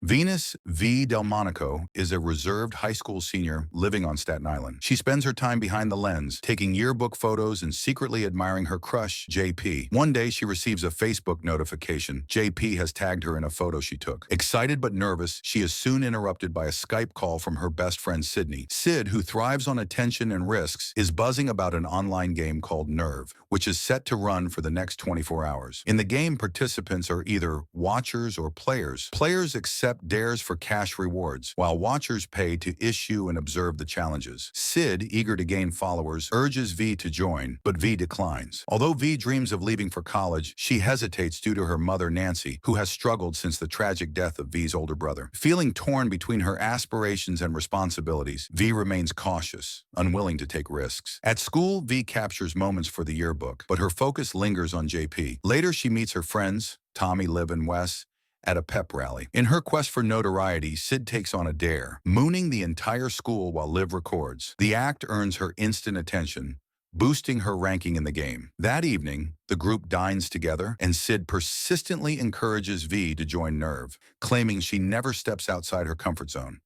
Venus V. Delmonico is a reserved high school senior living on Staten Island. She spends her time behind the lens, taking yearbook photos and secretly admiring her crush, JP. One day, she receives a Facebook notification. JP has tagged her in a photo she took. Excited but nervous, she is soon interrupted by a Skype call from her best friend, Sydney. Sid, who thrives on attention and risks, is buzzing about an online game called Nerve, which is set to run for the next 24 hours. In the game, participants are either watchers or players. Players accept dares for cash rewards, while watchers pay to issue and observe the challenges. Sid, eager to gain followers, urges V to join, but V declines. Although V dreams of leaving for college, she hesitates due to her mother, Nancy, who has struggled since the tragic death of V's older brother. Feeling torn between her aspirations and responsibilities, V remains cautious, unwilling to take risks. At school, V captures moments for the yearbook, but her focus lingers on JP. Later, she meets her friends, Tommy, Liv, and Wes, at a pep rally. In her quest for notoriety, Sid takes on a dare, mooning the entire school while Liv records. The act earns her instant attention, boosting her ranking in the game. That evening, the group dines together, and Sid persistently encourages V to join Nerve, claiming she never steps outside her comfort zone.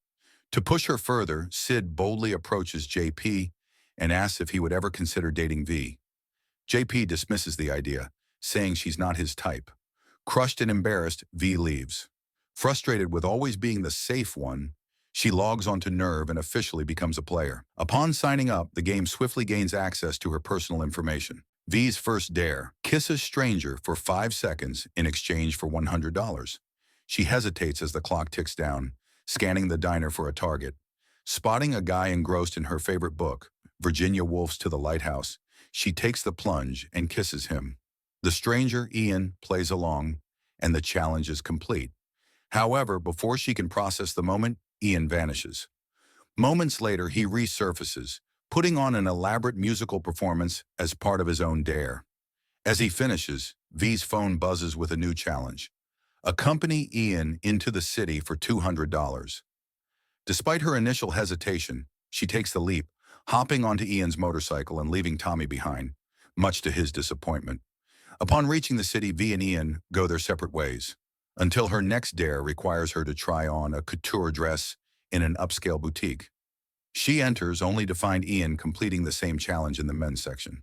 To push her further, Sid boldly approaches JP and asks if he would ever consider dating V. JP dismisses the idea, saying she's not his type. Crushed and embarrassed, V leaves. Frustrated with always being the safe one, she logs onto Nerve and officially becomes a player. Upon signing up, the game swiftly gains access to her personal information. V's first dare: kiss a stranger for 5 seconds in exchange for $100. She hesitates as the clock ticks down, scanning the diner for a target. Spotting a guy engrossed in her favorite book, Virginia Woolf's To the Lighthouse, she takes the plunge and kisses him. The stranger, Ian, plays along, and the challenge is complete. However, before she can process the moment, Ian vanishes. Moments later, he resurfaces, putting on an elaborate musical performance as part of his own dare. As he finishes, V's phone buzzes with a new challenge: accompany Ian into the city for $200. Despite her initial hesitation, she takes the leap, hopping onto Ian's motorcycle and leaving Tommy behind, much to his disappointment. Upon reaching the city, V and Ian go their separate ways, until her next dare requires her to try on a couture dress in an upscale boutique. She enters only to find Ian completing the same challenge in the men's section.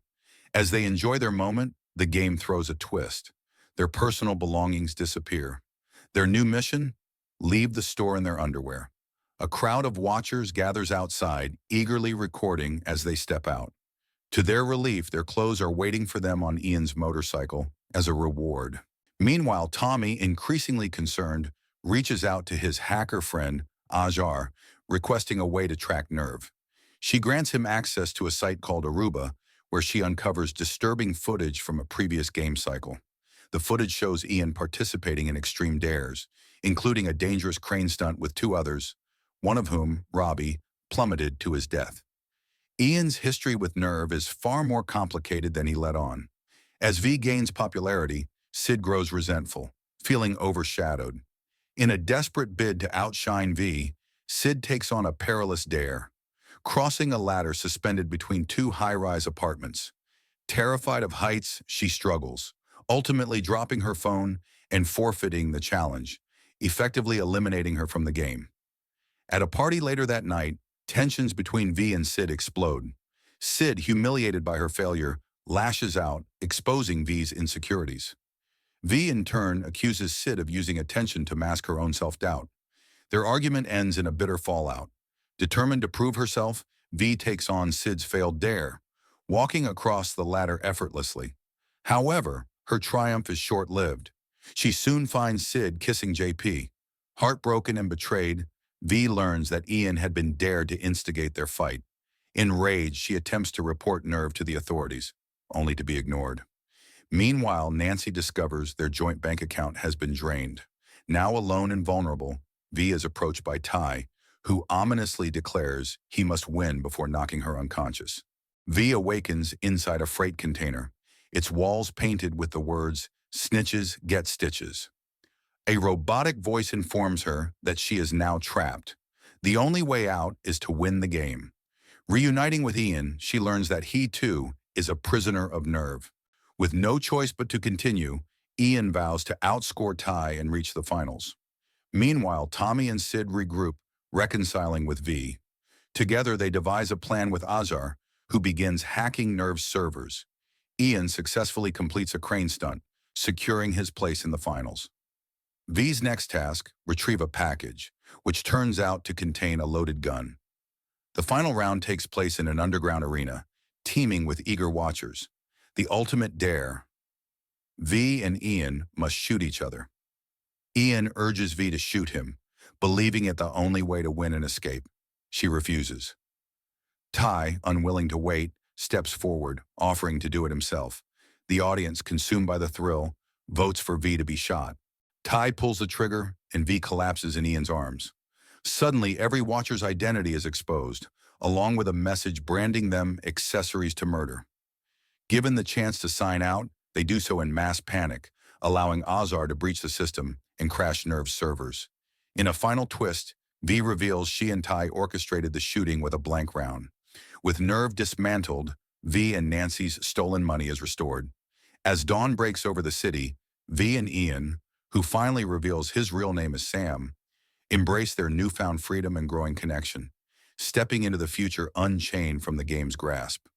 As they enjoy their moment, the game throws a twist. Their personal belongings disappear. Their new mission? Leave the store in their underwear. A crowd of watchers gathers outside, eagerly recording as they step out. To their relief, their clothes are waiting for them on Ian's motorcycle as a reward. Meanwhile, Tommy, increasingly concerned, reaches out to his hacker friend, Ajar, requesting a way to track Nerve. She grants him access to a site called Aruba, where she uncovers disturbing footage from a previous game cycle. The footage shows Ian participating in extreme dares, including a dangerous crane stunt with 2 others, one of whom, Robbie, plummeted to his death. Ian's history with Nerve is far more complicated than he let on. As V gains popularity, Sid grows resentful, feeling overshadowed. In a desperate bid to outshine V, Sid takes on a perilous dare: crossing a ladder suspended between 2 high-rise apartments. Terrified of heights, she struggles, ultimately dropping her phone and forfeiting the challenge, effectively eliminating her from the game. At a party later that night, tensions between V and Sid explode. Sid, humiliated by her failure, lashes out, exposing V's insecurities. V, in turn, accuses Sid of using attention to mask her own self-doubt. Their argument ends in a bitter fallout. Determined to prove herself, V takes on Sid's failed dare, walking across the ladder effortlessly. However, her triumph is short-lived. She soon finds Sid kissing JP. Heartbroken and betrayed, V learns that Ian had been dared to instigate their fight. Enraged, she attempts to report Nerve to the authorities, only to be ignored. Meanwhile, Nancy discovers their joint bank account has been drained. Now alone and vulnerable, V is approached by Ty, who ominously declares he must win before knocking her unconscious. V awakens inside a freight container, its walls painted with the words, "Snitches get stitches." A robotic voice informs her that she is now trapped. The only way out is to win the game. Reuniting with Ian, she learns that he, too, is a prisoner of Nerve. With no choice but to continue, Ian vows to outscore Ty and reach the finals. Meanwhile, Tommy and Sid regroup, reconciling with V. Together, they devise a plan with Azar, who begins hacking Nerve's servers. Ian successfully completes a crane stunt, securing his place in the finals. V's next task, retrieve a package, which turns out to contain a loaded gun. The final round takes place in an underground arena, teeming with eager watchers. The ultimate dare. V and Ian must shoot each other. Ian urges V to shoot him, believing it the only way to win and escape. She refuses. Ty, unwilling to wait, steps forward, offering to do it himself. The audience, consumed by the thrill, votes for V to be shot. Ty pulls the trigger, and V collapses in Ian's arms. Suddenly, every watcher's identity is exposed, along with a message branding them accessories to murder. Given the chance to sign out, they do so in mass panic, allowing Azar to breach the system and crash Nerve's servers. In a final twist, V reveals she and Ty orchestrated the shooting with a blank round. With Nerve dismantled, V and Nancy's stolen money is restored. As dawn breaks over the city, V and Ian, who finally reveals his real name is Sam, embrace their newfound freedom and growing connection, stepping into the future unchained from the game's grasp.